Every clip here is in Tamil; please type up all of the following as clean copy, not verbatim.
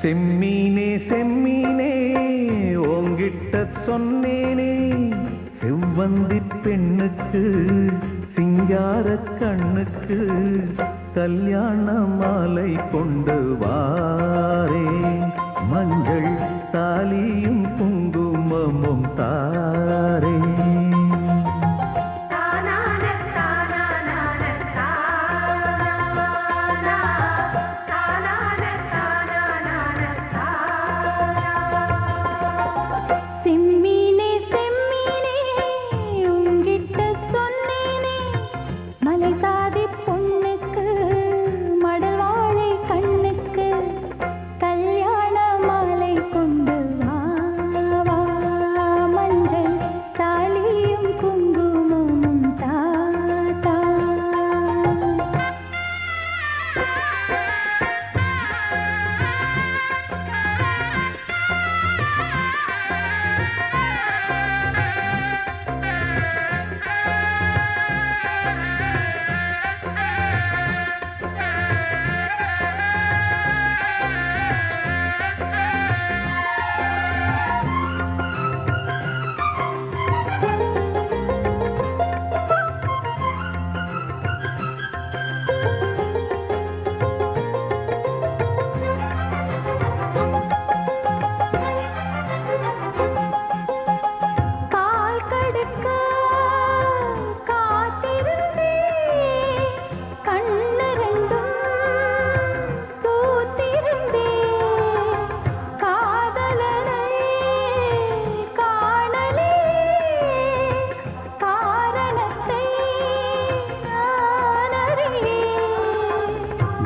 செம்மீனே செம்மீனே உங்கிட்ட சொன்னேனே, செவ்வந்தி பெண்ணுக்கு சிங்கார கண்ணுக்கு கல்யாண மாலை கொண்டு வாரே, மஞ்சள் தாலியும் குங்குமமும் தாரே.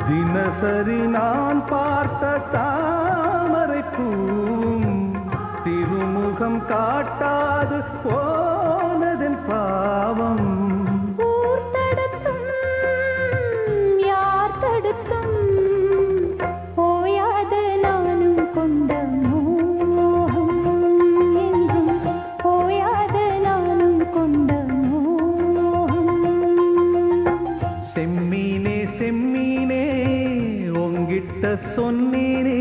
தினசரி நான் பார்த்த தாமரை பூவும் திருமுகம் காட்டாது போனதன் பாவம். யார் தடுத்தும் போயாத நானும் கொண்ட மோகம், என்றும் போயாத நானும் கொண்ட மோகம். செம்மீனே செம்மீனே உங்கிட்ட சொன்னேனே,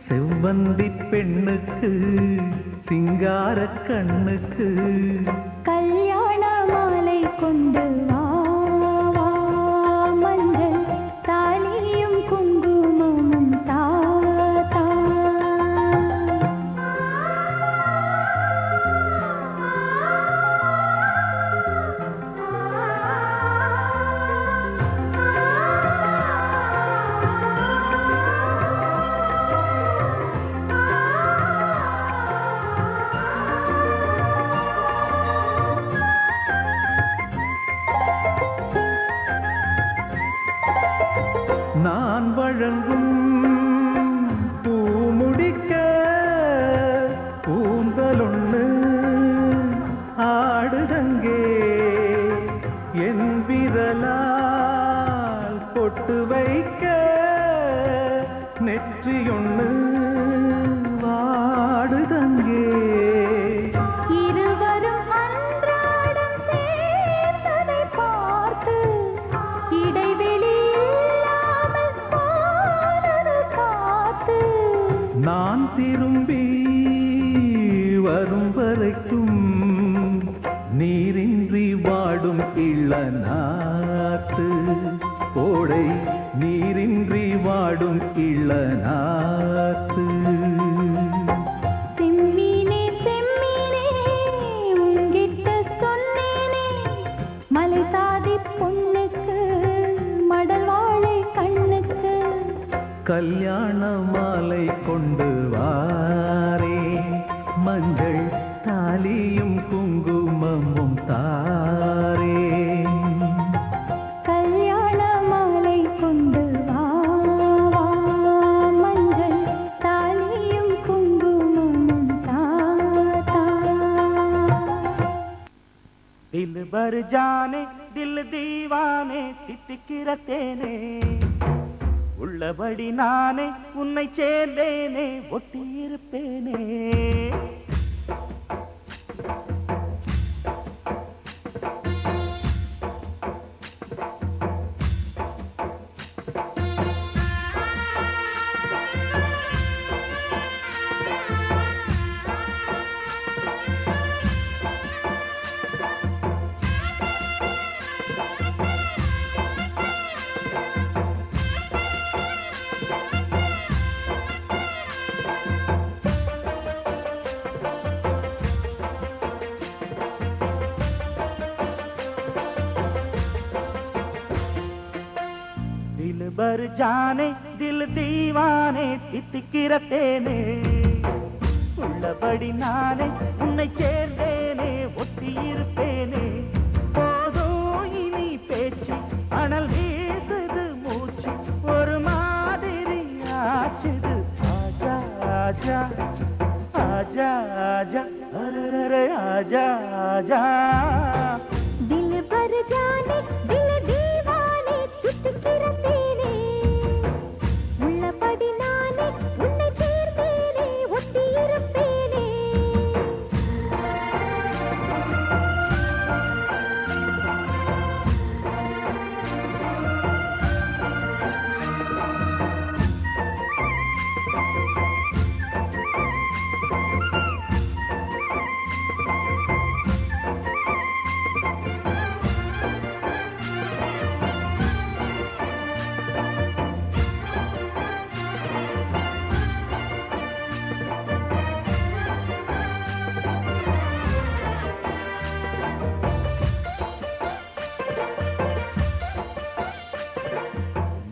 செவ்வந்தி பெண்ணுக்கு சிங்கார கண்ணுக்கு கல்யாண மாலை கொண்டு வா, மஞ்சள் தாலியும் குங்குமமும் தா. நான் வழங்கும் பூமுடிக்க கூந்தலொன்னு ஆடுதங்கே, என் விரலால் பொட்டு வைக்க நெற்றியொன்னு வாடுதங்கே. இருவரும் அன்றாடம் சேர்ந்ததை பார்த்து இடைவெளி நான் திரும்பி வரும் வரைக்கும் நீரின்றி வாடும் இளநாத்து, கோடை நீரின்றி வாடும் இளநாத்து. செம்மீனே செம்மீனே உங்கிட்ட சொன்னேனே, மலை சாதி பொண்ணுக்கு மடல் வாழை கண்ணுக்கு கல்யாண மாலை கொண்டு வாரே, மஞ்சள் தாலியும் குங்குமமும் தாரே. கல்யாண மாலை கொண்டு வா, மஞ்சள் தாலியும் குங்குமமும் தா. दिल भर जाने दिल दीवाने தித்திக்கிற தேனே, உள்ளபடி நானே உன்னை சேர்ந்தேனே ஒட்டியிருப்பேனே. பர் ஜானே தில் தீவானே தித்திக்கிற தேனே உள்ளபடி நானே உன்னை சேர்ந்தேனே ஒட்டியிருப்பேனே போதும் இனி பேச்சு அனல் வீசுது மூச்சு ஒரு மாதிரி ஆச்சுது ஆஜா ஆஜா ஆஜா ஆஜா அரரே ஆஜா ஆஜா दिल भर जाने दिल दीवाने தித்திக்கிற தேனே உள்ளபடி நானே உன்னை சேர்ந்தேனே ஒட்டியிருப்பேனே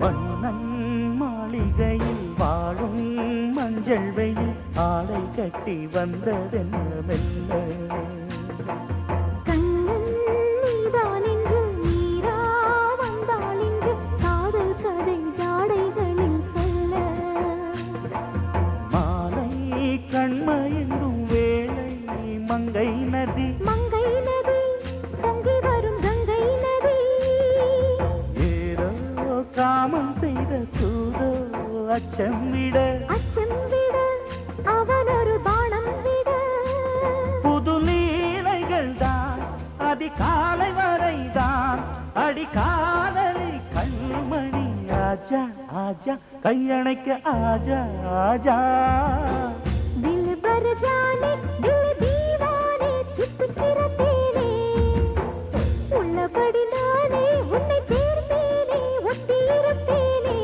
வண்ணன் மாளிகையில் வாழும் மஞ்சள் வெயில் ஆடை கட்டி வந்ததென்ன மெல்ல கண்ணன் நீதான் என்று நீரா வந்தாள் என்று காதல் கதை ஜாடைகளில் சொல்ல மாலை கண்மயங்கும் வேளை மங்கை நதி மங்கை நதி பொங்கி வரும் கங்கை நதி ஏதோ காமம் செய்த சூதோ அச்சம் விட அச்சம் விட அவன் ஒரு பானம் விட புது லீலைகள் தான் அதிகாலை வரைதான் அடிக்காதலி கண்மணி ஆஜா ஆஜா கையணைக்க ஆஜா ஆஜா दिल भर जाने दिल दीवाने தித்திக்கிற தேனே உள்ளபடி நானே உன்னை சேர்ந்தேனே ஒட்டியிருப்பேனே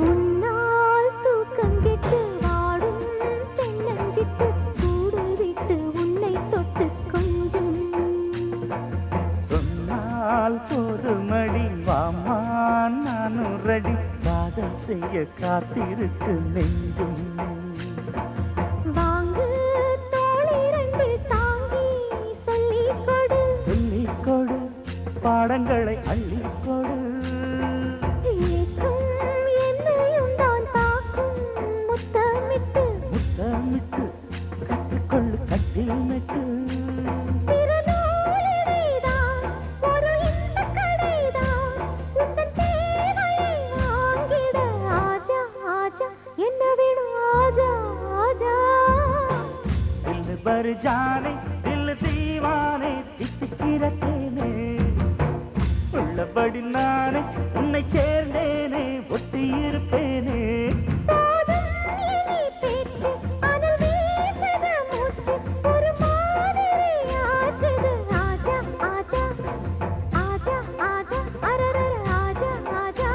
உன்னால் தூக்கம் கெட்டு வாடும் தென்னஞ்சிட்டு கூடு விட்டு உன்னை தொட்டு கொஞ்சம் சொன்னால் ஒரு மடி வாமா நானும் ரெடி காதல் செய்ய காத்திருக்கு நெஞ்சும் வாங்கு தோளிரண்டு தாங்கி சொல்லிக் கொடு சொல்லிக் கொடு பாடங்களை அள்ளிக் கொடு ஏற்றும் என்னையும் தான் தாக்கும் முத்தமிட்டு முத்தமிட்டு கற்றுக்கொள்ளு கட்டிமைக்கு திருநூலினிதான் ஒரு இன்பக் கடைதான் உந்தன் தேவையை வாங்கிட ஆஜா ஆஜா என்ன வேணும் ஆஜா ஆஜா தில் பர் ஜானே தில் தீவானே தித்திக்கிற தேனே உள்ளபடி நானே உன்னை சேர்ந்தேனே ஒட்டியிருப்பேனே போதும் இனி பேச்சு அனல் வீசுது மூச்சு ஒரு மாதிரி ஆச்சுது ஆஜா ஆஜா ஆஜா ஆஜா அரரர ஆஜா ஆஜா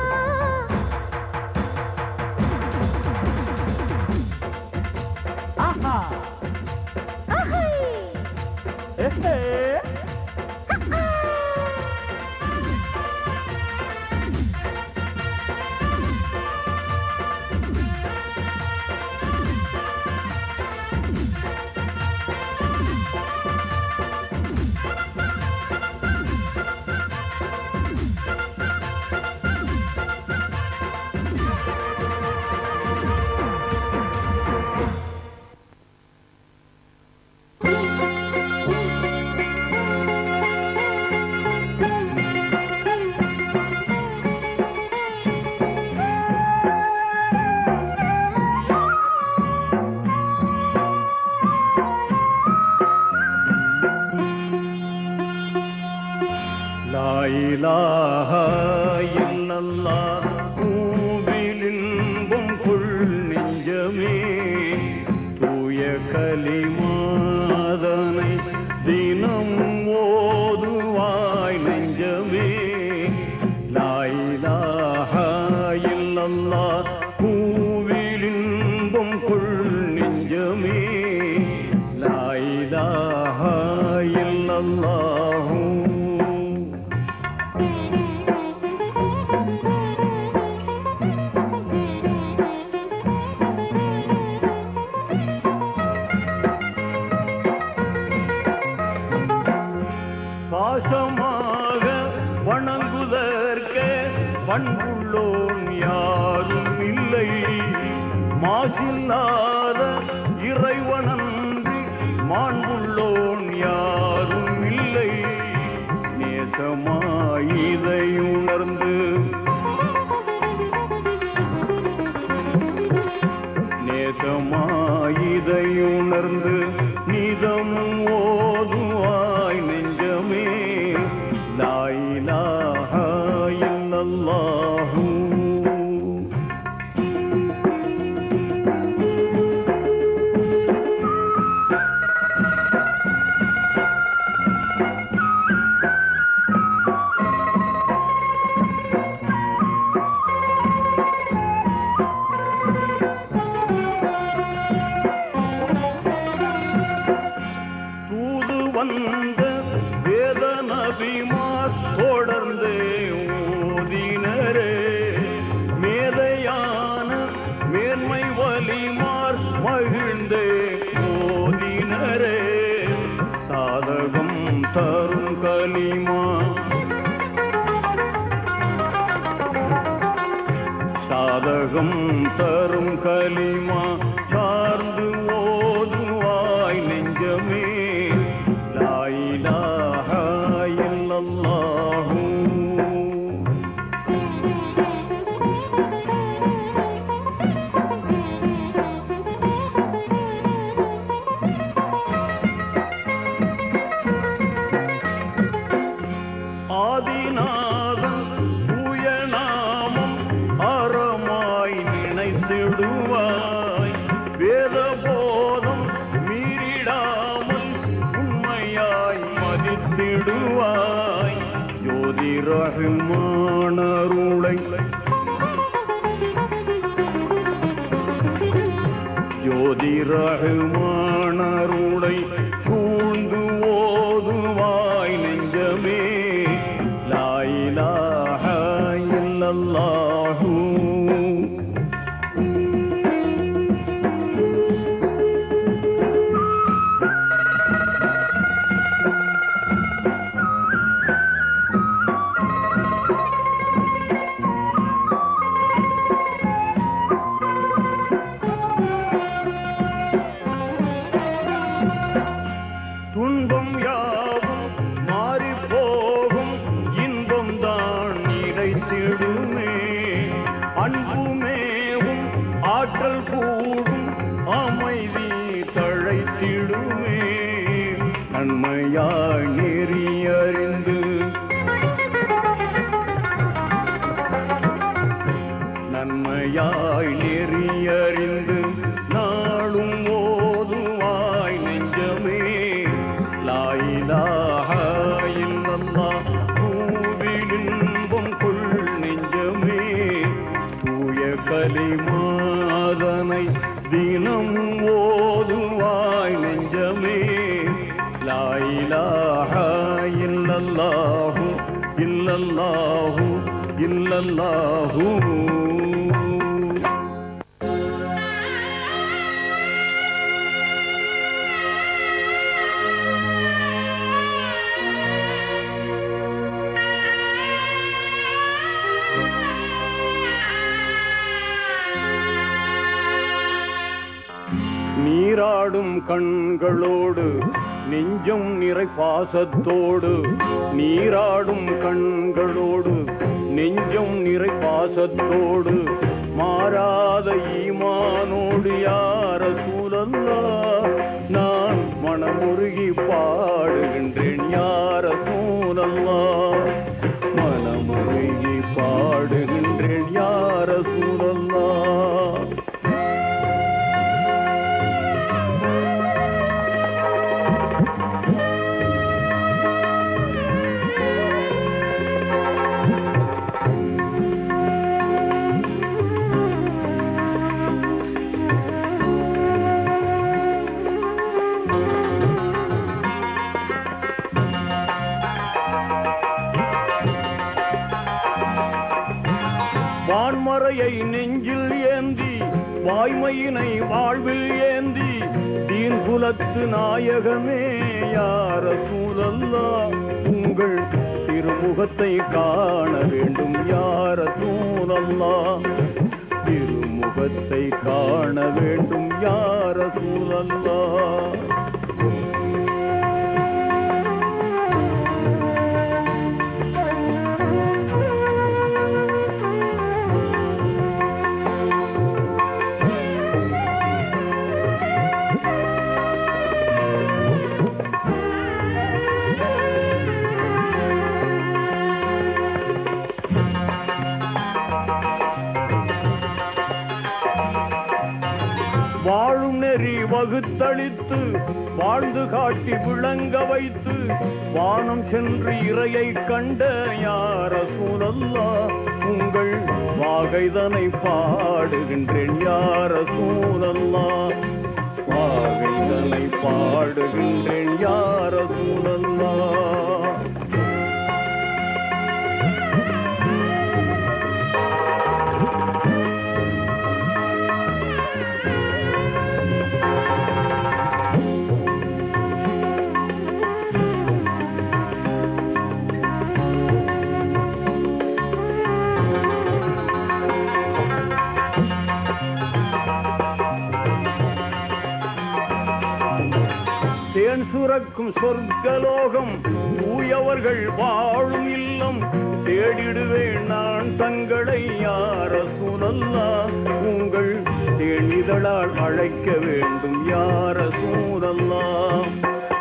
ஆஹா அஹை எஹே லா இலாஹா இல்லல்லாஹ் பூவில் இன்பம் கொள் நெஞ்சமே தூய கலிமாதனை தினம் ஓதுவாய் நெஞ்சமே லா இலாஹா இல்லல்லாஹ் பூவில் இன்பம் கொள் நெஞ்சமே லா இலாஹா இல்லல்லாஹ் பாசமாக வணங்குதற்கே பண்புள்ளோன் யாரும் இல்லை மாசில்லாத இறைவனன்றி மாண்புள்ளோன் யாரும் இல்லை நேசமாயிதை உணர்ந்து நேசமாயிதை உணர்ந்து நிதமும் ஓதுவாய் நெஞ்சமே லா இலாஹா இல்லல்லாஹு தூது வந்த வேத நபிமார் தொடர்ந்து ஓதினரே மேதையான மேன்மை வலிமார் மகிழ்ந்தே ஓதினரே சாதகம் தரும் கலிமா சாதகம் தரும் கலிமா சார்ந்து ஓதுவாய் நெஞ்சமே லா இலாஹா இல்லல்லாஹு ஆதிநாதம் தூய நாமம் அறமாய் நினைத்திடுவாய் வேத போதம் மீறிடாமல் உண்மையாய் மதித்திடுவாய் ஜோதி ரஹ்மானருளை ஜோதி ரஹ்மானருளை சூழ்ந்து ஓதுவாய் நெஞ்சமே லா இலாஹா இல்லல்லாஹு துன்பம் யாவும் மாறி போகும் இன்பம் தான் நிறைத்திடுமே அன்புமேவும் ஆற்றல் கூடும் அமைதி தழைத்திடுமே நன்மையாய் நெறியறிந்து நன்மையாய் நெறியறிந்து நாளும் ஓதுவாய் நெஞ்சமே லா இலாஹா இல்லல்லாஹ் பூவில் இன்பம் கொள் நெஞ்சமே தூய கலிமாதனை தினம் ஓதுவாய் நெஞ்சமே லா இலாஹா இல்லல்லாஹு இல்லல்லாஹு இல்லல்லாஹு நீராடும் கண்களோடு நெஞ்சம் நிறை பாசத்தோடு நீராடும் கண்களோடு நெஞ்சம் நிறை பாசத்தோடு மாறாத ஈமானோடு யார சூழல்லா நான் மனமுருகி பாடுகின்றேன் யார சூழல்லா தாமரையை நெஞ்சில் ஏந்தி வாய்மையினை வாழ்வில் ஏந்தி தீன் குலத்து நாயகமே யார சூழல்லா உங்கள் திருமுகத்தை காண வேண்டும் யார சூழல்லா திருமுகத்தை காண வேண்டும் யார சூழல்லா வாழும் நெறி வகுத்தளித்து வாழ்ந்து காட்டி விளங்க வைத்து வானம் சென்று இறையை கண்ட யார சூழல்லா உங்கள் வாகைதனை பாடுகின்றேன் யார சூழல்லா வாகைதனை பாடுகின்றேன் யார சூழல்லா தேன் சுரக்கும் சொர்க்கலோகம் தூயவர்கள் வாழும் இல்லம் தேடிடுவேன் நான் தங்களை யார சூழல்லா உங்கள் தேனிதழால் அழைக்க வேண்டும் யார சூழல்லா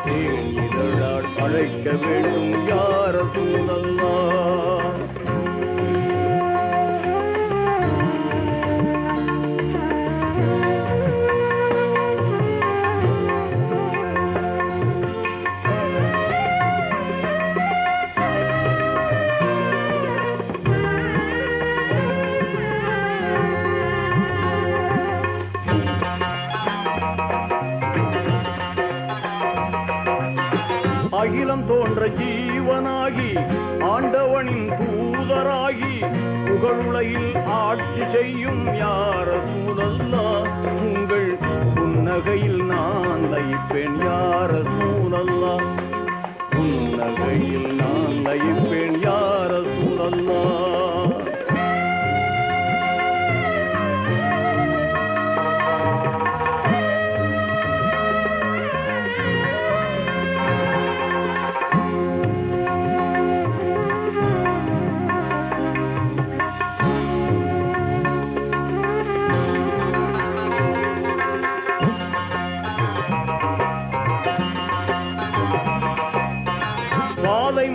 தேனிதழால் அழைக்க வேண்டும் யார சூழல்லா அகிலம் தோன்ற ஜீவனாகி ஆண்டவனின் தூதராகி புகழுலையில் ஆட்சி செய்யும் யார சூழல்லா உங்கள் புன்னகையில் நான் லயிப்பேன் யார சூழல்லா புன்னகையில் நான் லயிப்பேன் யார சூழல்லா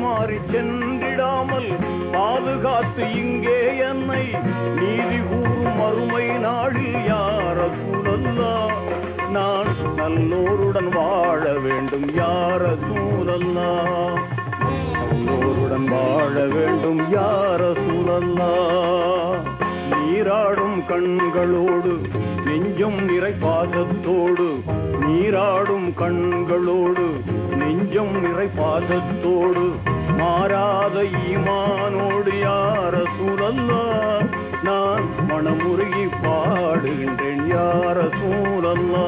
மாறி சென்றிடாமல் பாதுகாத்து இங்கே என்னை நீதி கூறும் மறுமை நாளில் யார சூழல்லா நான் நல்லோருடன் வாழ வேண்டும் யார சூழல்லா நல்லோருடன் வாழ வேண்டும் யார சூழல்லா நீராடும் கண்களோடு நெஞ்சம் நிறை பாசத்தோடு நீராடும் கண்களோடு நெஞ்சம் நிறை பாசத்தோடு மாறாத ஈமானோடு யார சூழல்லா நான் மனமுருகி பாடுகின்றேன் யார சூழல்லா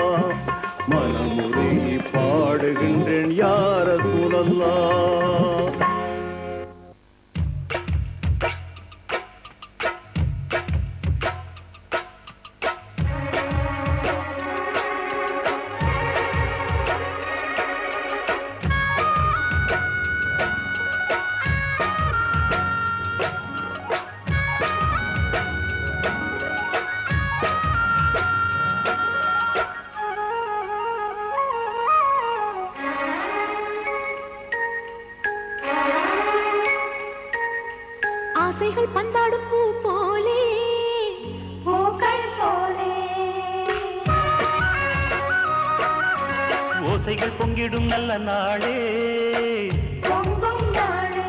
மனமுருகி பாடுகின்றேன் யார சூழல்லா ஆசைகள் பந்தாடும் பூ போலே பூக்கள் போலே ஓசைகள் பொங்கிடும் நல்ல நாளே பொங்கும் நாளே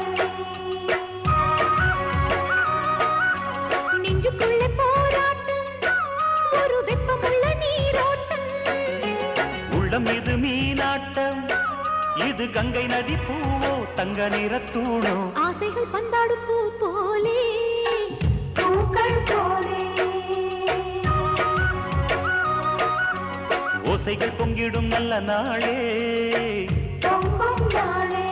நெஞ்சுக்குள்ளே போராட்டம் ஒரு வெப்பமுள்ள நீரோட்டம் உள்ளம் இது மீனாட்டம் இது கங்கை நதி பூவோ தங்க நிறத்தூணோ ஆசைகள் பந்தாடும் பூ போலே பூ பூக்கள் போலே ஓசைகள் பொங்கிடும் நல்ல நாளே பொங்கும் நாளே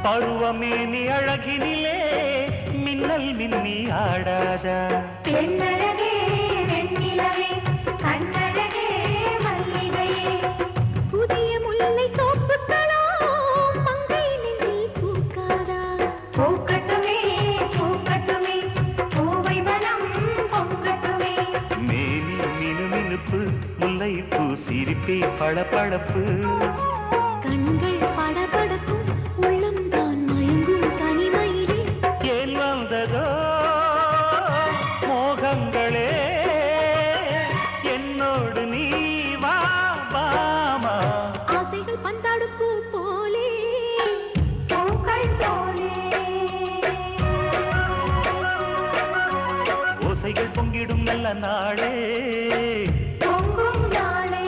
பருவமேனி அழகினிலே மின்னல் மின்னி ஆடாதா பெண்ணழகே வெண்ணிலவே கண்ணழகே மல்லிகையே புதிய முல்லை தோப்புகளோ மங்கை நெஞ்சில் பூக்காதா பூக்கட்டுமே பூக்கட்டுமே பூவை மனம் பொங்கட்டுமே மேனி மினுமினுப்பு முல்லைப்பூ சிரிப்பே பளபளப்பு கண்கள் படபடக்கும் உள்ளம்தான் மயங்கும் தனிமையிலே ஏன் வந்ததோ மோகங்களே என்னோடு நீ வா பாமா ஆசைகள் பந்தாடும் பூ போலே பூக்கள் போலே ஓசைகள் பொங்கிடும் நல்ல நாளே பொங்கும் நாளே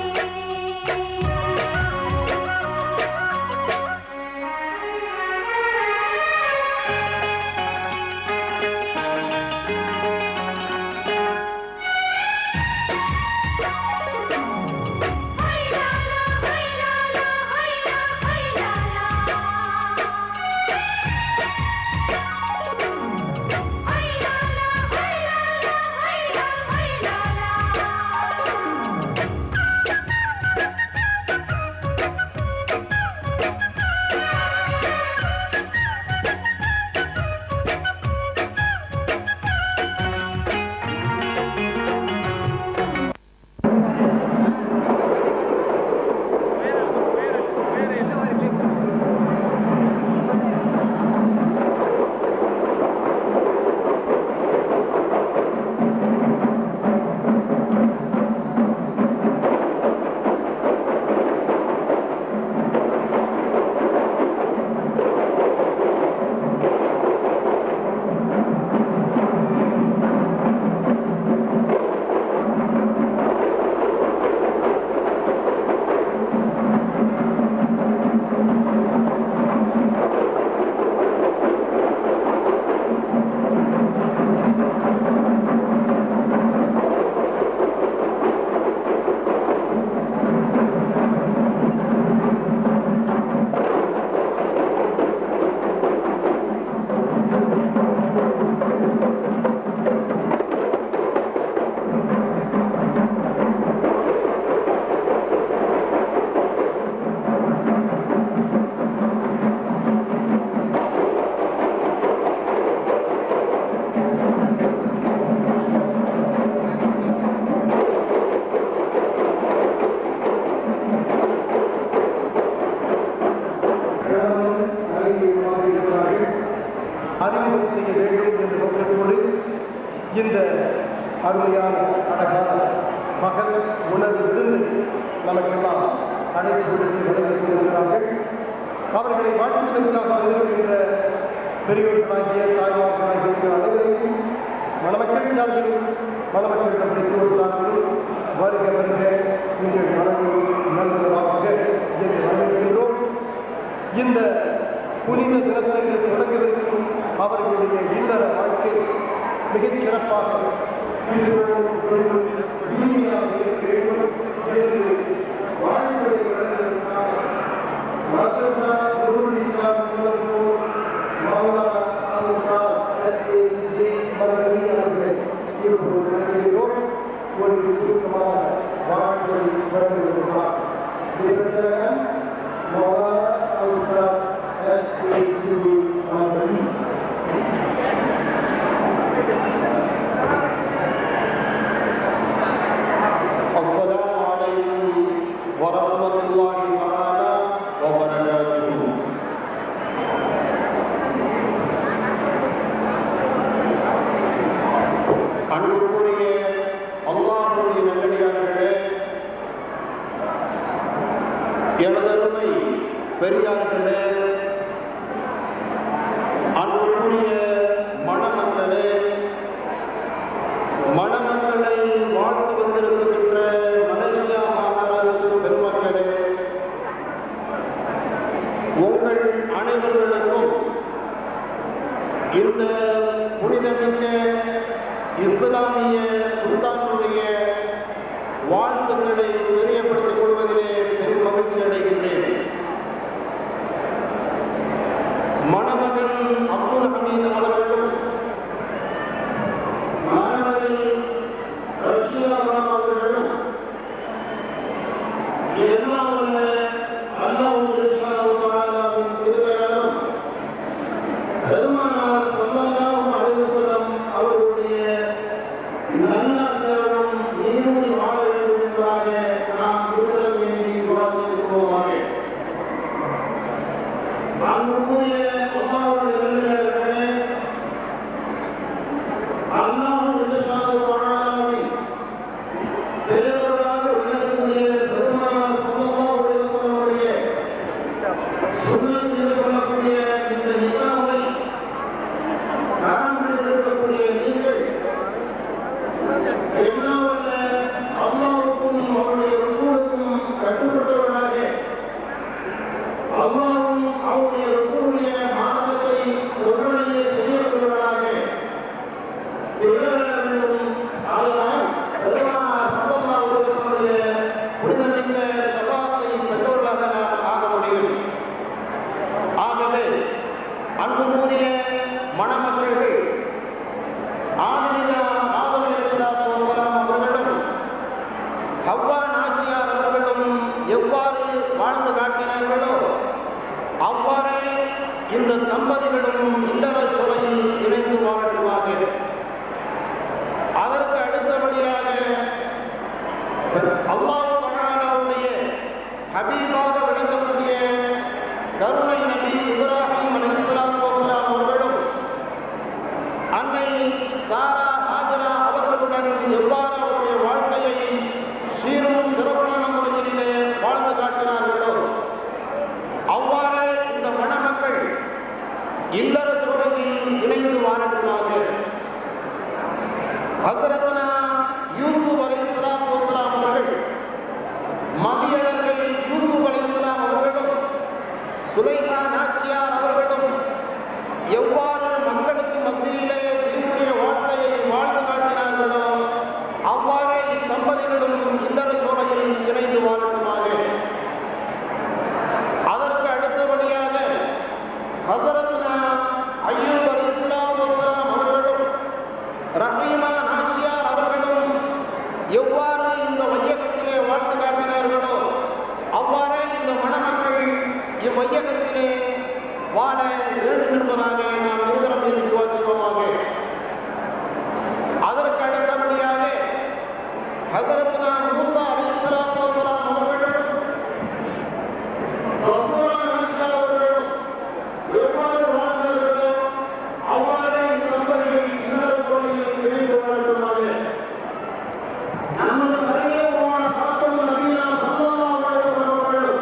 அறிமுகம் செய்ய வேண்டும் என்ற நோக்கத்தோடு இந்த அருமையான அழகான மகள் உணர்வு விருந்து நமக்கெல்லாம் அழைத்து கொடுத்து வழங்கிக் கொண்டிருக்கிறார்கள். அவர்களை வாழ்த்துவதற்காக வந்திருக்கின்ற பெரியோர்களாகிய தாய்மார்களாகிய அனைவரையும் மணமக்கள் சார்பிலும் மணமக்கள் பெற்றோர் சார்பிலும் வருக வருக உங்கள் மனதில் நல்வதாக என்று வரவேற்கின்றோம். இந்த புனித தினத்திற்கு தொடங்குவதற்கும் அவர்களுடைய இல்லற வாழ்க்கை மிகச் சிறப்பாக ஒரு சுருக்கமான வாழ்க்கை வருகிறார். السلام عليكم ورحمة الله تعالى எனதருமை பெரியார்களே, அன்புக்குரிய மணமக்களே, மணமக்களை வாழ்த்து வந்திருக்கின்ற மலேசியா மாநகரத்து பெருமக்களே, உங்கள் அனைவர்களுக்கும் இந்த புனிதமிக்க இஸ்லாமிய புத்தாண்டுடைய வாழ்த்துக்களை தெரியப்படுத்திக் கொள்வதிலே பெரும் மகிழ்ச்சி அடைகின்றேன். மணமகன் அப்துல் ஹமீது அவர்களும் மணமகள் ரஷ்யா அவர்களும் எல்லாம் உள்ள அல்லாஹ் திருவையாலும் பெருமானார் ஸல்லல்லாஹு அலைஹி வஸல்லம் அவர்களுடைய நல்லாசிரியரும் நீரூழி வாழ வேண்டும் என்பதாக நாம் விடுதல் வேண்டி விவாதித்திருப்போமாக. அன்புக்குரிய அல்லாஹ்வுடைய நல்லடியார்களே, அல்லாஹ் பெரியவராக விளங்கக்கூடிய பெருமானார் ஸல்லல்லாஹு அலைஹி வஸல்லமுடைய சுன்னத் என்று சொல்லக்கூடிய இந்த நிகாவை கடைபிடித்திருக்கக்கூடிய நீங்கள் எல்லாவற்ற அல்லாஹ்வுக்கும் அவருடைய ரசூலுக்கும் கட்டுப்பட்டவர்களாக அல்லாஹ்வும் அவருடைய ரசூலுடைய மார்க்கத்தை சொல்வதையே செய்யக்கூடியவர்களாக திகழ வேண்டும். அதனால் பெருமானார் ஸல்லல்லாஹு அலைஹி வஸல்லுடைய புனிதமிக்க ஷஃபாத்தை பெற்றவர்களாக நாம் ஆக முடியும். ஆகவே அன்புக்குரிய மணமக்கள் ஆதம் அலைஹிஸ்ஸலாம் அவர்களும் ஹவ்வா நாச்சியார் அவர்களும் எவ்வாறு வாழ்ந்து காட்டினார்களோ அவ்வாறே இந்த தம்பதிகளும் இல்லற சோலையில் இணைந்து வாழட்டுமாக. அதற்கு அடுத்தபடியாக அல்லாஹ் தஆலாவுடைய ஹபீபாக விளங்கக்கூடிய கருணை நபி இப்ராஹிம் அலைஹிஸ்ஸலாம் அவர்களும் அன்னை சாரா ஹாஜரா அவர்களுடன் எவ்வாறு அவருடைய வாழ்க்கையை சீரும் சிறப்பான முறையிலே வாழ்ந்து காட்டினார்களோ அவ்வாறு இந்த மணமக்கள் இல்லற சூழலில் இணைந்து வாழட்டுமாக. ஹஸரத்னா யூசுப் அலைஹிஸ்ஸலாம் அவர்கள் மதியழகை யூசுப் அலைஹிஸ்ஸலாம் அவர்களும் சுலைமான் நாச்சியார் அவர்களும் எவ்வாறு மக்களுக்கு மத்தியிலே தீனுடைய வாழ்க்கையை வாழ்ந்து காட்டினார்களோ அவ்வாறே இத்தம்பதிகளும் இல்லற சோலையில் இணைந்து வாழட்டுமாக. அதற்கு அடுத்தபடியாக ஹஸரத்னா அய்யூப் அலைஹிஸ்ஸலாம் அவர்களும் ரஹீமா நாச்சியார் அவர்களும் எவ்வாறு இந்த வையகத்திலே வாழ்ந்து காட்டினார்களோ அவ்வாறே இந்த மணமக்கள் இவ்வையகத்திலே வாழ வேண்டும் என்பதாக நாம் இருதரம் விவாதித்தோமாக. அதற்கு அடுத்தபடியாக ஹஸரத்னா மூஸா அலைஹிஸ்ஸலாம் அவர்களும் ஸஃப்வான் நாச்சியார் அவர்களும் எவ்வாறு வாழ்ந்தார்களோ அவ்வாறே இந்த தம்பதிகள் இல்லற சோலையில் இணைந்து வாழட்டுமாக. நமது அறியமான காத்தம் நபியா ஸல்லல்லாஹு அலைஹி வஸல்லம் அவர்களும்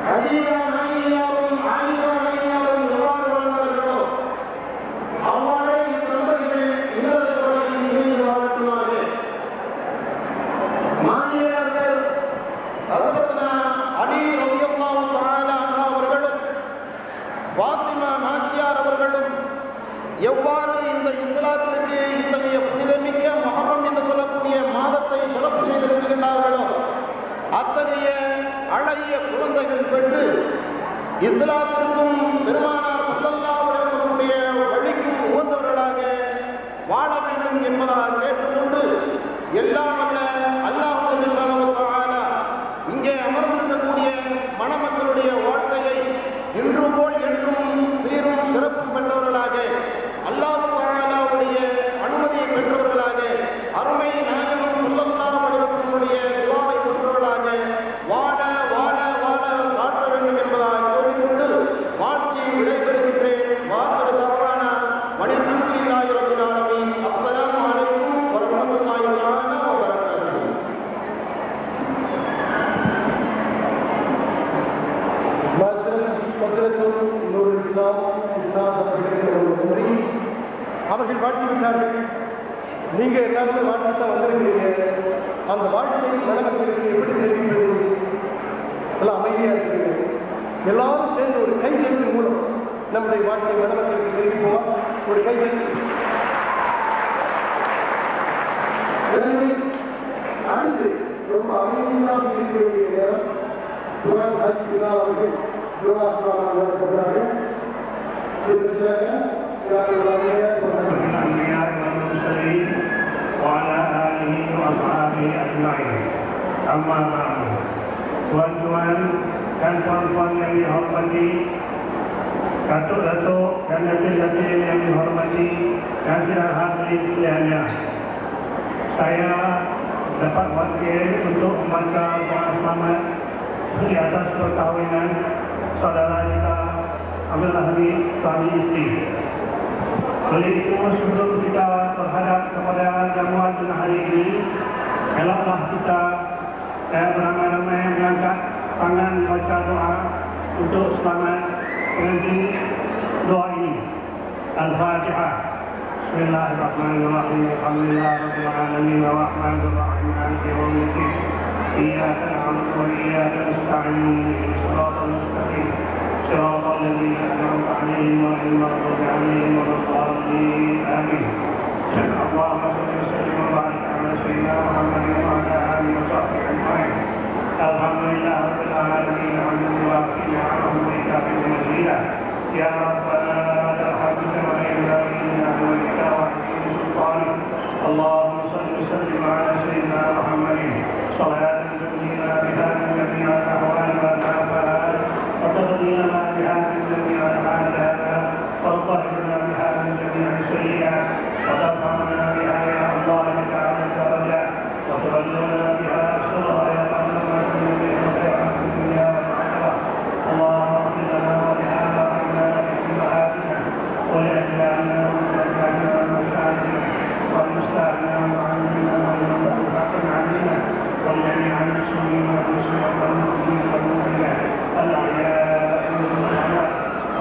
ஹதீஜா நாயியாரும் ஆயிஷா நாயியாரும் எவ்வாறு வாழ்ந்தார்களோ அவ்வாறே இத்தம்பதிகள் இல்லற சோலையில் இணைந்து வாழட்டுமாக. மாநிலர்கள் ஹஸரத்னா அலி ரலியல்லாஹு தஆலா அன்ஹு அவர்களும் ஃபாத்திமா நாச்சியார் அவர்களும் எவ்வாறு இந்த இஸ்லாத்திற்கு இத்தகைய புனிதமிக்க முஹர்ரம் என்று சொல்லக்கூடிய மாதத்தை சிறப்பு செய்திருக்கின்றார்களோ அத்தகைய அழகிய குழந்தைகள் பெற்று இஸ்லாத்திற்கும் பெருமானார் ஸல்லல்லாஹு அலைஹி வஸல்லுடைய வழிக்கும் உகந்தவர்களாக வாழ வேண்டும் என்பதாக கேட்டுக்கொண்டு எல்லாம் வல்ல அல்லாஹ் சுப்ஹானஹு வ தஆலா இங்கே அமர்ந்திருக்கக்கூடிய மணமக்களுடைய வாழ்க்கையை இன்று போல் என்றும் சீரும் சிறப்பும் பெற்றவர்களாக அல்லாஹ் தஆலாவுடைய அனுமதியை பெற்றவர்களாக அருமை நாயகம் ஸல்லல்லாஹு அலைஹி வஸல்லுடைய துஆவை பெற்றவர்களாக வாழ வாழ வாழ காட்ட வேண்டும் என்பதாக கோரிக்கொண்டு வாழ்க்கையை விடைபெறுகின்றேன். வாசல் தவானா வலில்ஹம்துலில்லாஹி ரப்பில் ஆலமீன். அஸ்ஸலாமு அலைக்கும் வரஹ்மத்துல்லாஹி தஆலா வ பரகாத்துஹு. வாழ்த்திவிட்டார்கள். நீங்க எல்லாருமே வாழ்த்துத்தான் வந்திருக்கிறீங்க. அந்த வாழ்த்தை மணமக்களுக்கு எப்படி தெரிவிப்பது? எல்லாம் அமைதியா இருக்கிறீங்க. எல்லாரும் சேர்ந்து ஒரு கைதட்டல் மூலம் நம்முடைய வாழ்த்தை மணமக்களுக்கு தெரிவிப்போமா? ஒரு கைதட்டல். அடுத்து ரொம்ப அமைதியாக இருக்க வேண்டிய நேரம் துவான் ஹஜ் பிலால் அவர்கள் துவாசமாக நடத்துகிறார்கள். وعلى آله وأصحابه أجمعين. أما بعد, tuan-tuan dan puan-puan yang dihormati, datuk-datuk dan datin-datin yang dihormati, dan sidang hadirin sekalian, saya dapat wakil untuk membaca doa selamat di atas perkahwinan saudara kita Abdul Hamid suami isteri. Oleh itu, sebelum kita berhadap kepada jamuan hari ini, eloklah kita beramai-ramai mengangkat tangan baca doa untuk selamat pengantin doa ini. Al-Fatihah. Bismillahirrahmanirrahim. Alhamdulillahirabbil alamin arrahmanir rahim maliki yaumiddin. Iyyaka na'budu wa iyyaka nasta'in. Shiratal mustaqim. صراط الذين أنعمت عليهم غير المغضوب عليهم ولا الضالين آمين. اللهم صل وسلم وبارك على سيدنا محمد وعلى آله وصحبه أجمعين. الحمد لله رب العالمين حمدا يوافي نعمه ويكافئ مزيدا. يا ربنا ترحمنا وإنا إلينا ولك وحسن سلطانك. اللهم صل وسلم على سيدنا محمد صلاة تنجينا بها من جميع الأهوال والآفات وتقضينا بها من جميع الحاجات وتطهرنا بها من جميع السيئات وترفعنا بها يا الله لك على الدرجات وتبلغنا بها السرايا وأنما من خيرات الدنيا والآخرة. اللهم اغفر لنا ولهذا وعنا بأمهاتنا ولأجدادنا ومشايخنا ومشايخنا والمستعنا وعلمنا والمنفعة علينا والجميع المسلمين والمسلمات والمؤمنين والمؤمنات الأحياء منهم والأموات.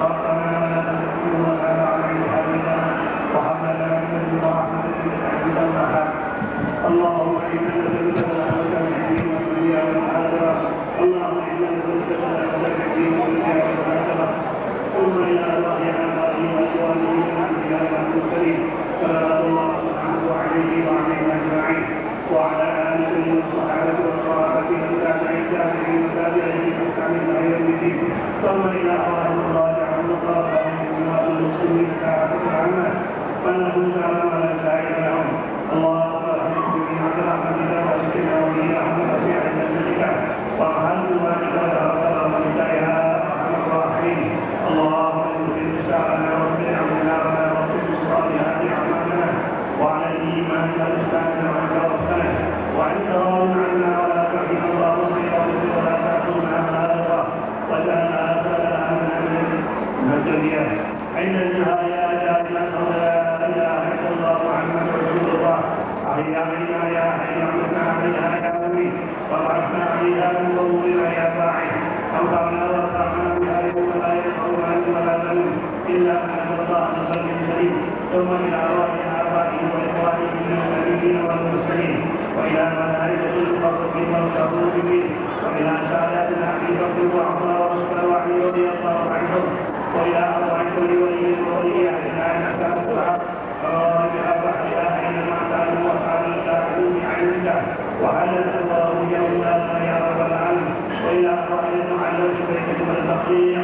ربنا لا تزغ قلوبنا بعد إذ هديتنا وهب لنا من لدنك رحمة إنك أنت الوهاب. اللهم إنا نسألك سلامة في الدين والدنيا والآخرة. اللهم إنا نسألك سلامة في الدين والدنيا والآخرة. ثم إلى الله آبائه وأزواجه والأنبياء والمرسلين صلوات الله سبحانه عليه وعليهم أجمعين وعلى آله والصحابة والصحابة والتابعين والتابعين بإحسان إلى يوم الدين. ثم إلى الله الراجع والقرآن والمسلمين كافة عامة من له سلام على سائر لهم. اللهم ارحم بنا برحمتك واسقنا وإياهم وسع جنتك وارحم والدك يا رب العالمين يا أرحم الراحمين. اللهم اغفر نساءنا واغفر أبناءنا واغفر بالصالحات أعمالنا وعلى الإيمان والإسلام وتوفنا وأنت راض عنا ولا تحرم الله بفضلك ولا تأخذنا خالقا وجعل آخر آمنا من الدنيا عند النهاية جعلنا لا إله إلا الله محمد رسول الله. علينا علينا يا حي عمتنا عليها يا أمين وابعثنا عليها من ظهورنا يا باعث. أنفعنا وارفعنا بها يوم لا ينفع مال ولا بنون إلا من أتى الله بقلب سليم. ثم إلى أرواح آبائهم وإخوانهم من النبيين والمرسلين وإلى ملائكة المقربين والكروبين وإلى ساداتنا أبي بكر وعمر وعثمان وعلي رضي الله عنهم وإلى أرواح كل ولي وولي أهلنا إنك أنت الحق راجع بحرها حينما كانوا وكانوا يدافعون عنك وعلم الله يومنا يا رب العالمين. وإلى أرواح المعلم شبيكة والبقية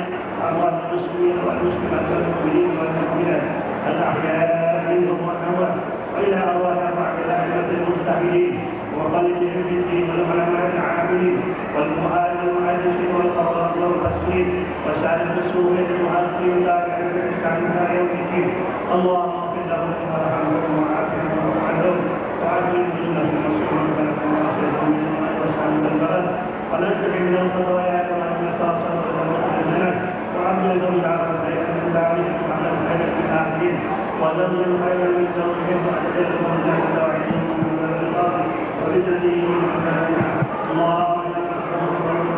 أرواح المسلمين والمسلمات والمؤمنين والمؤمنات الأحياء منهم والأموات. وإلى أرواح بعض الأئمة المجتهدين وقلب الدين والعلماء العاملين والمهاجرين والمهاجرين والقضاة والمفسرين وسائر المسلمين المهاجرين والتابعين بإحسان إلى يوم الدين. اللهم اغفر لهم وارحمهم وعافهم وعنهم وعافهم جنة المسلمين وآخرهم من وسائر البلد ونجح من الخطايا كما نستغفر ونستغفر وعبد دار الخير من دارهم وعلى الخير من الآخرين وذل الخير من زوجهم وأجلهم وجل داعيهم من القاضي وبجدهم من اللهم اللهم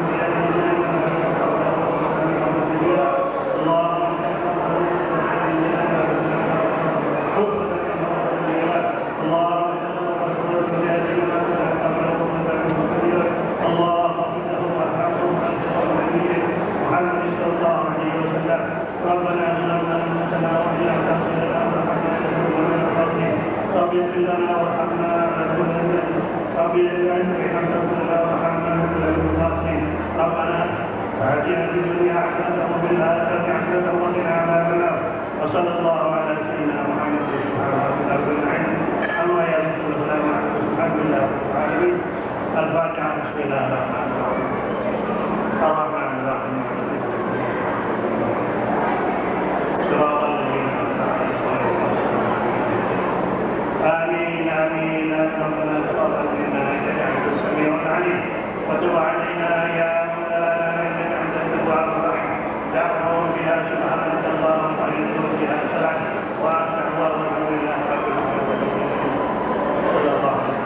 وصلى الله على سيدنا محمد وعلى اله اجمعين. اما يصف السلام عليكم الحمد لله رب العالمين. الفاتحه. بسم الله الرحمن الرحيم. الرحمن الرحيم. صراط الذين انعمت عليهم. آمين آمين. ربنا تقبل منا إنك أنت السميع العليم وتب علينا يا مولانا إنك أنت التواب الرحيم. دعوهم بها سبحانك اللهم وبحمدك بها السلام وآخر الله الحمد لله رب العالمين. صلى الله عليه وسلم.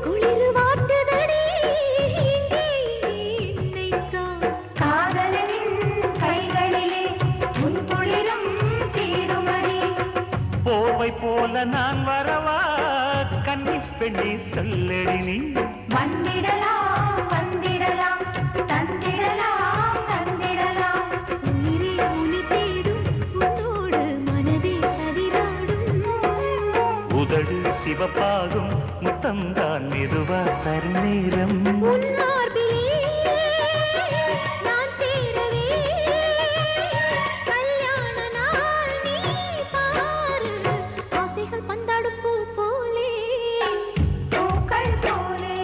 குளிர் வாட்டுதடி நினைத்தான் காதலனின் கைகளிலே உன் குளிரும் தீருமடி. போவை போல நான் வரவா கன்னி பெண்ணி சொல்லடி நீ. வந்திடலாம் வந்திடலாம் தந்திடலாம் தந்திடலாம். உயிரே உனி தேடும் உன்னோடு மனதே சதிராடும். உதடு சிவப்பாகும் முத்தம்தான் மெதுவா தருநேரம். உன் மார்பிலே நான் சேரவே கல்யாண நாள் நீ பாரு. ஆசைகள் பந்தாடும் பூ போலே பூக்கள் போலே.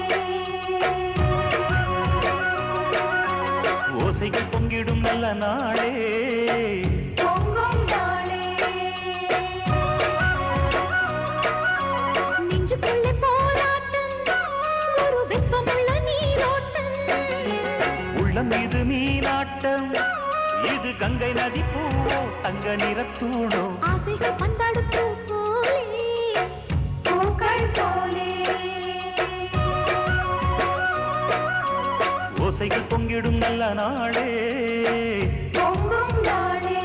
ஓசைகள் பொங்கிடும் நல்ல நாளே பொங்கும் நாளே. நெஞ்சுக்குள்ளே போராட்டம் ஒரு வெப்பமுள்ள நீரோட்டம். உள்ளம் இது மீனாட்டம் இது கங்கை நதி பூவோ தங்க நிறத்தூணோ. ஆசைகள் பந்தாடும் பூ போலே பூக்கள் போலே. ஓசைகள் பொங்கிடும் நல்ல நாளே பொங்கும் நாளே.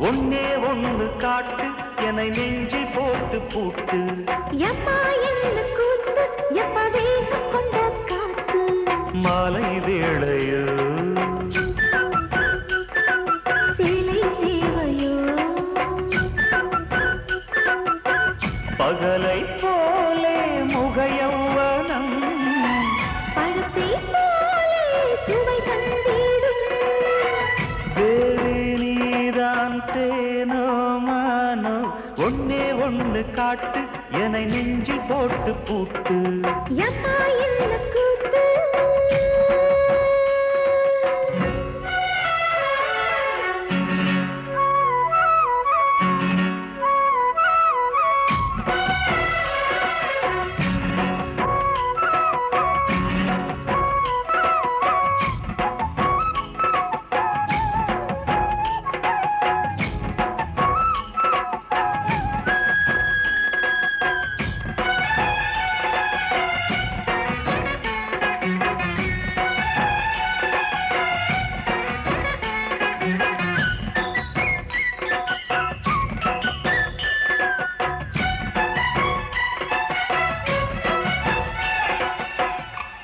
ஒன்னே ஒண்ணு காட்டு என்னை நெஞ்சில் போட்டு பூட்டு. எம்மா என்ன கூத்து எப்ப வேகம் கொண்ட காத்து. மாலை வேளையோ சேலை தேவையோ பகலை போலே முகையௌவனம். பழத்தை போலே சுவை தந்திடும். தேவி நீதான் தேனோ மானோ ஒண்ணு காட்டு என்னை நெஞ்சில் போட்டு பூட்டு எம்மா என்ன கூத்து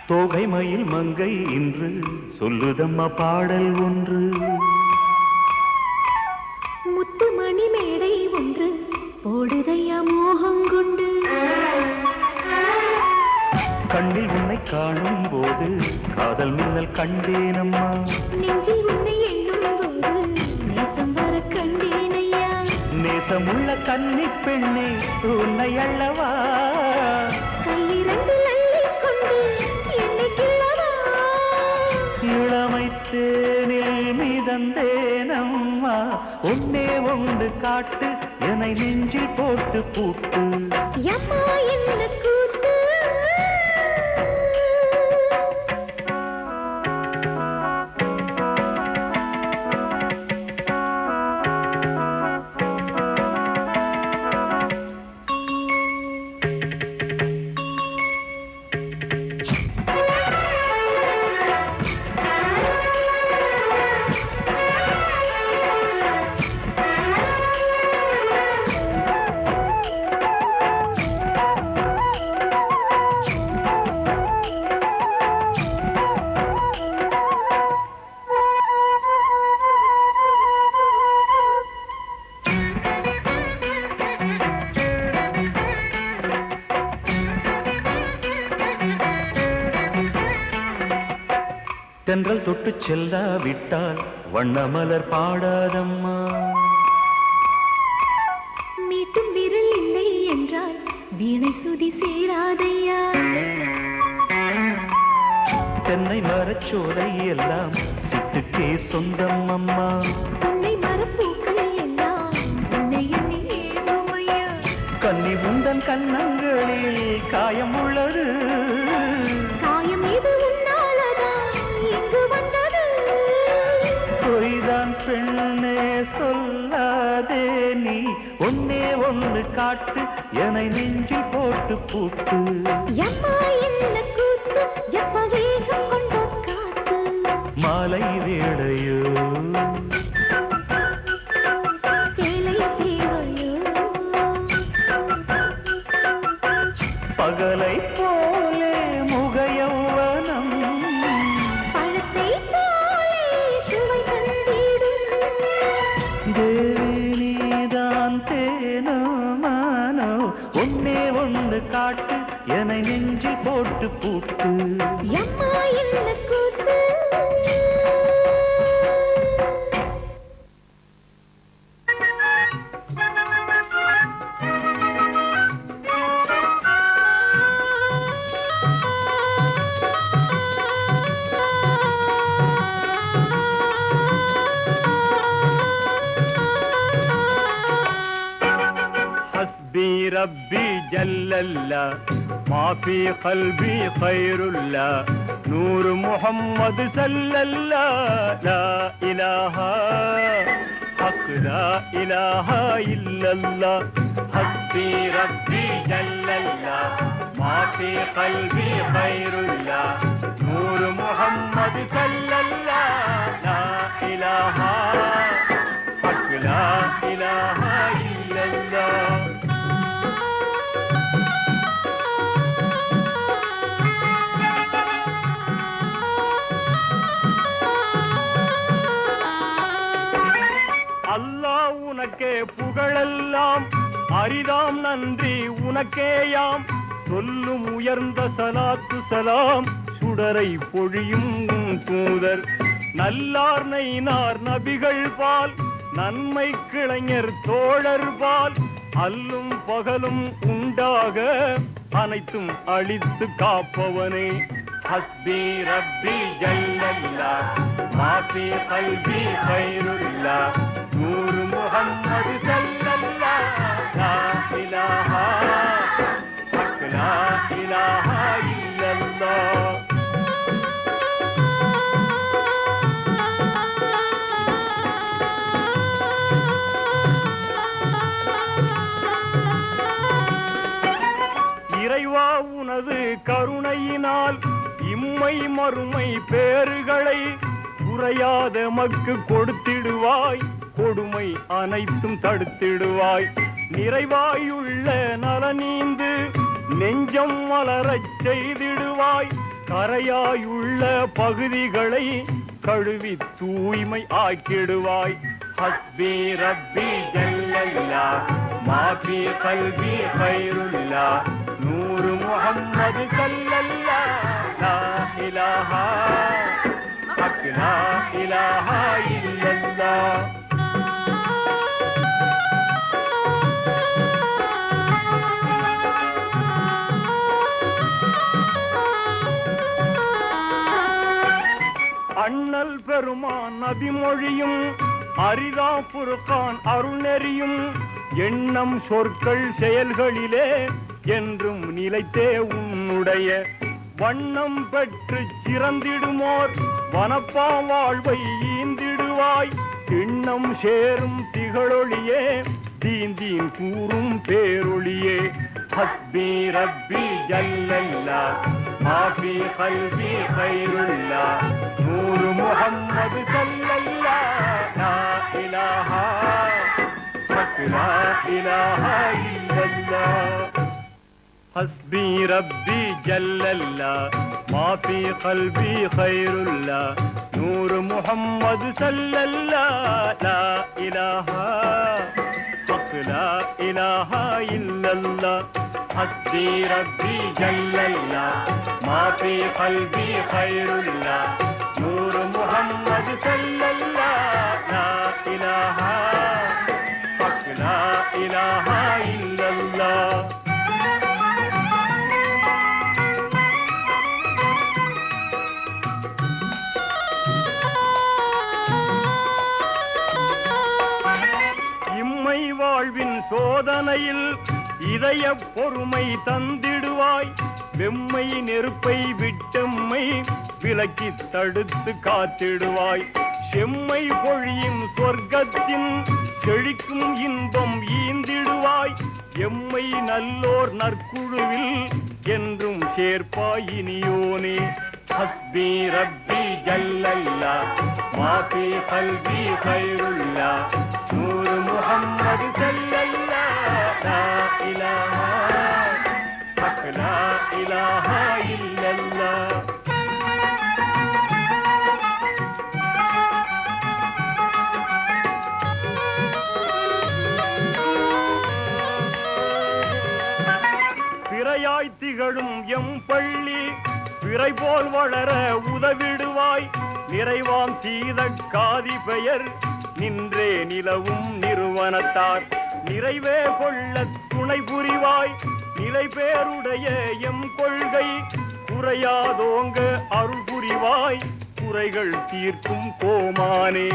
தோகை மயில் மங்கை இன்று சொல்லுதம்மா பாடல் ஒன்று முத்து மணி மேடை ஒன்று போடுதையா மோகம் கொண்டு கண்ணில் உன்னை காணும் போது காதல் மின்னல் கண்டேனம்மா நெஞ்சில் உன்னை எண்ணும் போது நேசம் வர கண்டேனையா நேசமுள்ள கன்னி பெண்ணே உன்னை அல்லவா கையிரண்டு அள்ளிக் கொண்டு என்னை கிள்ளவா இளமை தேனில் மிதந்தேனம்மா ஒன்னே ஒன்று காட்டு என்னை நெஞ்சில் போட்டு பூட்டு எம்மா என்ன கூத்து தென்றல் தொட்டு செல்லாவிட்டால் வண்ணமலர் பாடாதம்மா மீட்டும் விரல் இல்லை என்றால் வீணை சுதி சேராதையா தென்னை மரச்சோலை எல்லாம் சிட்டுக்கே சொந்தம் அம்மா உன்னை மரப்பூக்கள் எல்லாம் உன்னை எண்ணி ஏங்குமையா கன்னி உந்தன் கன்னங்களில் காயம் உள்ளது காயம் இது உன்னாலதான் இங்கு வந்தது பொய்தான் பெண்ணே சொல்லாதே நீ ஒன்னே ஒன்று காட்டு என்னை நெஞ்சில் போட்டு பூட்டு எம்மா என்ன கூத்து எப்ப வேகம் கொண்ட காத்து மாலை வேளையோ சேலை தேவையோ பகலை போலே முகயௌவனம் பழத்தை போலே சுவை தந்திடும் தேவி நீதான் தேனோ மானோ ஒன்னே ஒன்று காட்டு என்னை நெஞ்சில் போட்டு பூட்டு எம்மா என்ன கூத்து حسبي ربي جل الله ما في قلبي خير الله نور محمد صلى الله لا إله حق لا إله إلا الله حسبي ربي جل الله ما في قلبي خير الله نور محمد صلى الله لا إله حق لا إله إلا الله அல்லாஹ் உனக்கே புகழெல்லாம் அரிதாம் நன்றி உனக்கேயாம் சொல்லும் உயர்ந்த சலாத்து சலாம் சுடரை பொழியும் தூதர் நல்லார் நைனார் நபிகள் பால் நன்மை கிளைஞர் தோழர் பால் அல்லும் பகலும் உண்டாக அனைத்தும் அழித்து காப்பவனே ஹஸ்பி ரப்பி ஜல்லல்லாஹ் மாஃபி கல்பி கைருல்லாஹ் நூர் முஹம்மது ஸல்லல்லாஹ் லா இலாஹா ஹக் லா இலாஹா இல்லல்லாஹ். இறைவா உனது கருணையினால் இம்மை மறுமை பேறுகளை குறையாத மக்கு கொடுத்திடுவாய், கொடுமை அனைத்தும் தடுத்திடுவாய். நிறைவாயுள்ள நலனீந்து நெஞ்சம் மலரச் செய்திடுவாய், கரையாயுள்ள பகுதிகளை கழுவி தூய்மை ஆக்கிடுவாய். ஹஸ்பி ரப்பி ஜல்லல்லாஹ் மாஃபி கல்பி கைருல்லாஹ் நூர் முஹம்மது ஸல்லல்லாஹ் லா இலாஹா ஹக் லா இலாஹா இல்லல்லாஹ். அண்ணல் பெருமான் நபிமொழியும் அரிதா புர்கான் அருள்நெறியும் எண்ணம் சொற்கள் செயல்களிலே என்றும் நிலைத்தே உன்னுடைய வண்ணம் பெற்று சிறந்திடுமோர் வனப்பா வாழ்வை ஈந்திடுவாய். எண்ணம் சேரும் திகழொளியே தீந்தீன் கூறும் பேரொளியே ஹஸ்பி ரப்பி ஜல்லல்லாஹ் மாஃபி கல்பி கைருல்லாஹ் நூர் முஹம்மது ஸல்லல்லாஹ் லா இலாஹா ஹக் லா இலாஹா இல்லல்லாஹ். ஹஸ்பி ரப்பி ஜல்லல்லாஹ் மாஃபி கல்பி கைருல்லாஹ் நூர் முஹம்மது ஸல்லல்லாஹ் லா இலாஹா ஹக் லா இலாஹா இல்லல்லாஹ். ஹஸ்பி ரப்பி ஜல்லல்லாஹ் மாஃபி கல்பி கைருல்லாஹ் நூர் முஹம்மது ஸல்லல்லாஹ் லா இலாஹா ஹக் லா இலாஹா இல்லல்லாஹ். இம்மை வாழ்வின் சோதனையில் இதய பொறுமை தந்திடுவாய், வெம்மை நெருப்பை விட்டம்மை விலக்கி தடுத்து காத்திடுவாய். செம்மை பொழியும் சொர்க்கத்தின் செழிக்கும் இன்பம் ஈந்திடுவாய், எம்மை நல்லோர் நற்குழுவில் என்றும் சேர்ப்பாய் இனியோனே. ஹஸ்பி ரப்பி ஜல்லல்லாஹ் மாஃபி கல்பி கைருல்லாஹ் நூர் முஹம்மது ஸல்லல்லாஹ் லா இலாஹா ஹக் லா இலாஹா இல்லல்லாஹ். பிறையாய் திகழும் எம் பள்ளி பிறை போல் வளர உதவிடுவாய், நிறைவாம் சீதக்காதி பெயர் நின்றே நிலவும் நிறுவனத்தார் நிறைவே கொள்ள துணை புரிவாய். நிலை பேருடைய எம் கொள்கை குறையாதோங்க அருள் புரிவாய், குறைகள் தீர்க்கும் கோமானே.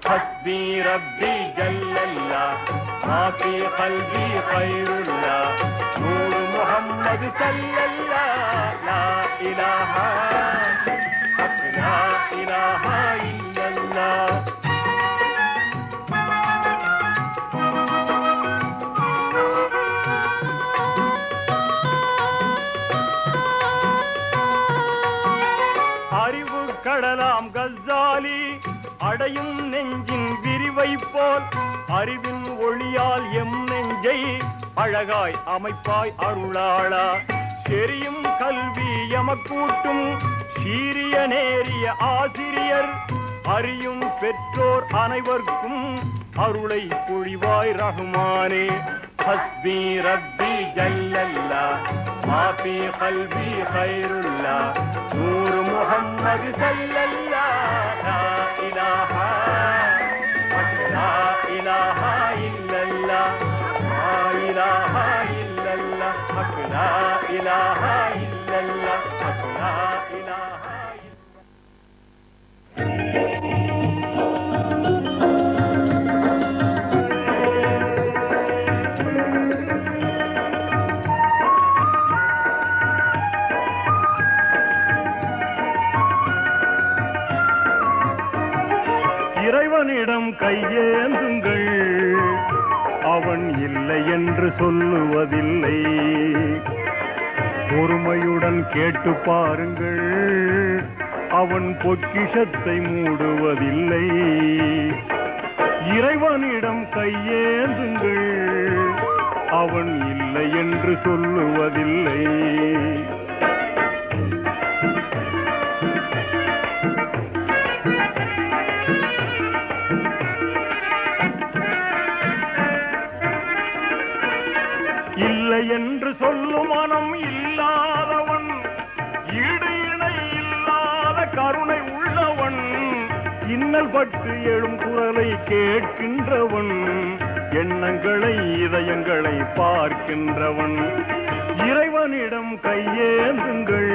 ஹஸ்பி ரப்பி ஜல்லல்லாஹ் மாஃபி கல்பி கைருல்லாஹ் நூர் முஹம்மது ஸல்லல்லாஹ் லா இலாஹா ஹக் லா இலாஹா இல்லல்லாஹ். அறிவு கடலாம் கஸ்ஸாலி அடையும் நெஞ்சின் விரிவை போல் அறிவின் ஒளியால் எம் நெஞ்சை அழகாய் அமைப்பாய் அருளாளா. செரியும் கல்வி எமக்கூட்டும் சீரிய நேரிய ஆசிரியர் அறியும் பெற்றோர் அனைவர்க்கும் அருளை பொழிவாய் ரஹ்மானே. ஹஸ்பி ரப்பி ஜல்லல்லாஹ் மாஃபி கல்பி கைருல்லாஹ் நூர் முஹம்மது ஸல்லல்லாஹ் லா இலாஹா ஹக் லா இலாஹா இல்லல்லாஹ் லா இறைவனிடம் கையேந்துங்கள், அவன் இல்லை என்று சொல்லுவதில்லை. பொறுமையுடன் கேட்டு பாருங்கள், அவன் பொக்கிஷத்தை மூடுவதில்லை. இறைவனிடம் கையேந்துங்கள், அவன் இல்லை என்று சொல்லுவதில்லை. இல்லை என்று சொல்லும் மனம் இல்லாதவன், ஈடு இணை இல்லாத கருணை உள்ளவன், இன்னல் பட்டு எழும் குரலை கேட்கின்றவன், எண்ணங்களை இதயங்களை பார்க்கின்றவன். இறைவனிடம் கையேந்துங்கள்,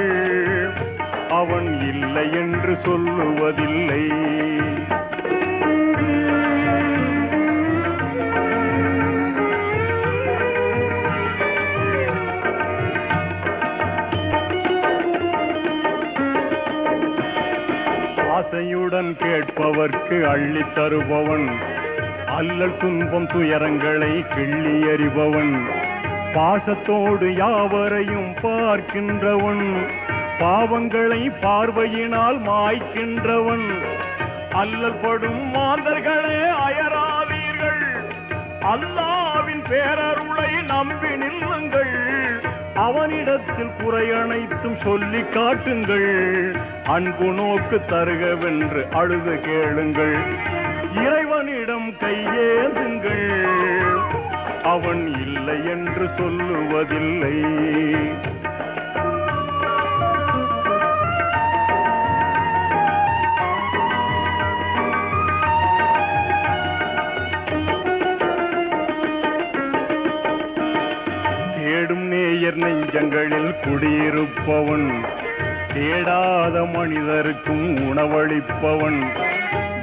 அவன் இல்லை என்று சொல்லுவதில்லை. ஆசையுடன் கேட்பவர்க்கு அள்ளி தருபவன், அல்லல் துன்பம் துயரங்களை கிள்ளி எறிபவன், பாசத்தோடு யாவரையும் பார்க்கின்றவன், பாவங்களை பார்வையினால் மாய்க்கின்றவன். அல்லல் படும் மாந்தர்களே அயராதீர்கள், அல்லாவின் பேரருளை நம்பி நில்லுங்கள். அவனிடத்தில் குறை அனைத்தும் சொல்லி காட்டுங்கள், அன்பு நோக்கு தருகவென்று அழுது கேளுங்கள். இறைவனிடம் கையேந்துங்கள், அவன் இல்லை என்று சொல்லுவதில்லை. தேடும் நேயர் நெஞ்சங்களில் குடியிருப்பவன், தேடாத மனிதருக்கும் உணவளிப்பவன்,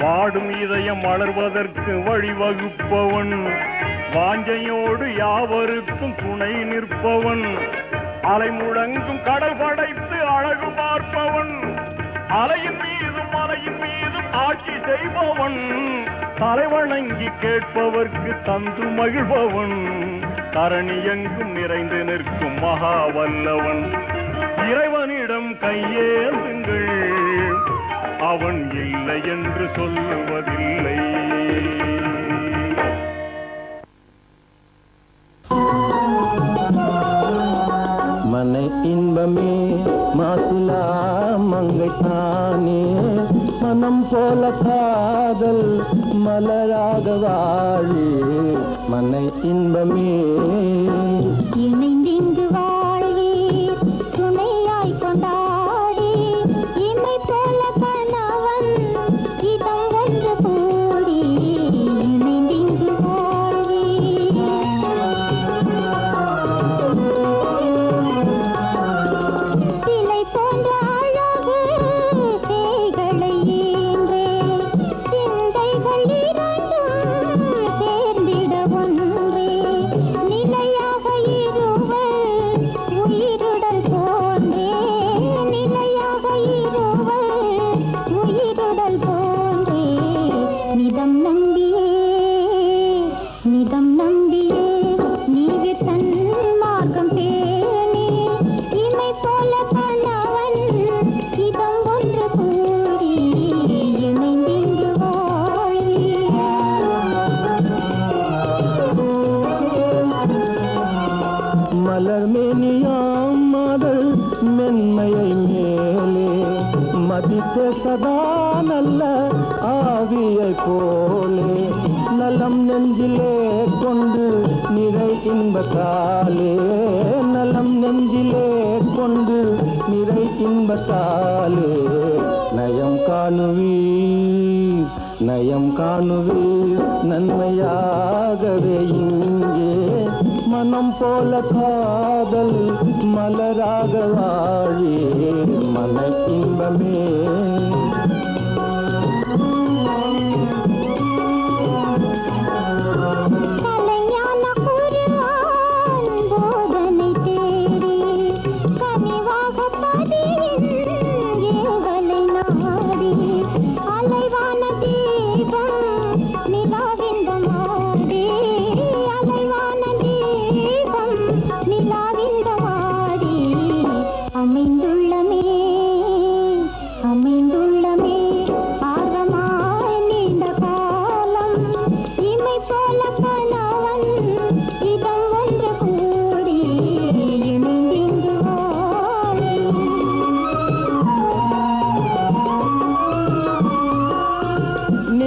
வாடும் இதயம் வளர்வதற்கு வழிவகுப்பவன், வாஞ்சையோடு யாவருக்கும் துணை நிற்பவன், அலை முழங்கும் கடல் படைத்து அழகு பார்ப்பவன், அலையின் மீதும் மலையின் மீதும் ஆட்சி செய்பவன், தலைவணங்கி கேட்பவர்க்கு தந்து மகிழ்பவன், தரணி எங்கும் நிறைந்து நிற்கும் மகா வல்லவன். இறைவனிடம் கையேந்துங்கள், அவன் இல்லை என்று சொல்லுவதில்லை. மனை இன்பமே மாசிலா மங்கைத்தானே, மனம் போல காதல் மலராக வாழே. மனை இன்பமே இணைந்திங்கு வாழ்வீர், துணையாய் கொண்டாடி, இமை போல கணவன் இதம் ஒன்று கூடி. இணைந்திங்கு வாழ்வீர், சிலை போன்ற அழகு சேகளை ஈன்றே, சிந்தைகள் இரண்டும் சேர்ந்திட ஒன்றே. நிலையாக இருவர் உயிருடல் போன்றே, நிலையாக இருவர் உயிருடல் போன்றே. நிதம் நம்பியே நிதம் நம்பியே நீவிர் சன்மார்க்கம் பேணி, இமை போல கணவன் இதம் ஒன்று கூடி. இணைந்திங்கு வாழ்வீர், மலர் மேனியாம் மாதல் மென்மையை மேலே மதித்த சதா நல்ல ஆவியை போலே. நலம் நெஞ்சிலே கொண்டு நிறை இன்பத்தாலே, நலம் நெஞ்சிலே கொண்டு நிறை இன்பத்தாலே. நயம் காணுவீர் நயம் காணுவீர் நன்மையாகவே இங்கே. மனம் போல காதல் மலராக வாழே. மன இன்பமே கலைஞான குர்ஆன் போதனை தேடி, கனிவாக பதியின் ஏவலை நாடி, அலைவான தீபம்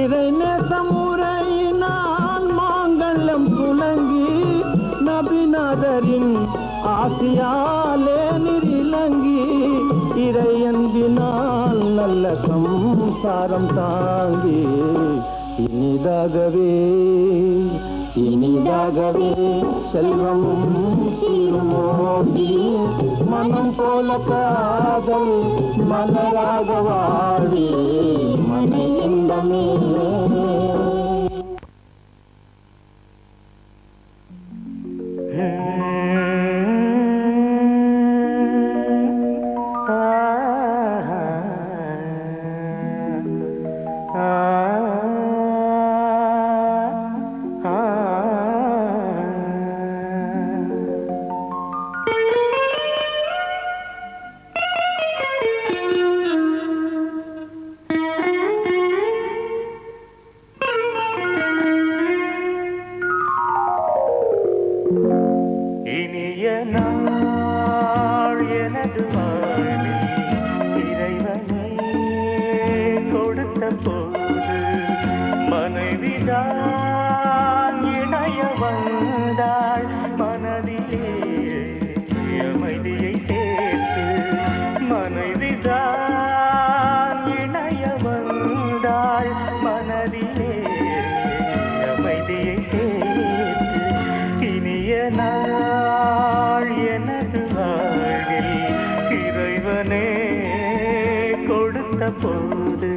இறை நேசமுறையினால் மாங்கல்யம் துலங்கி நபிநாதரின் ஆசியாலே நிரிலங்கி இறை அன்பினால் நல்ல சம்சாரம் தாங்கி இனிதாகவே செல்வம் தீருமோடி மனம் போல காதல் மலராக வாழி மனை இன்பமே இனிய நாள் எனது வாழ்வில் இறைவனை கொடுத்த போது மனைவிதான் இணைய வந்தாள் மனதிலே அமைதியை சேர்த்து மனைவிதான் இணைய வந்தாள் மனதிலே அமைதியை சேர்த்து இனிய நாள் எனது வாழ்வில் இறைவனே கொடுத்த போது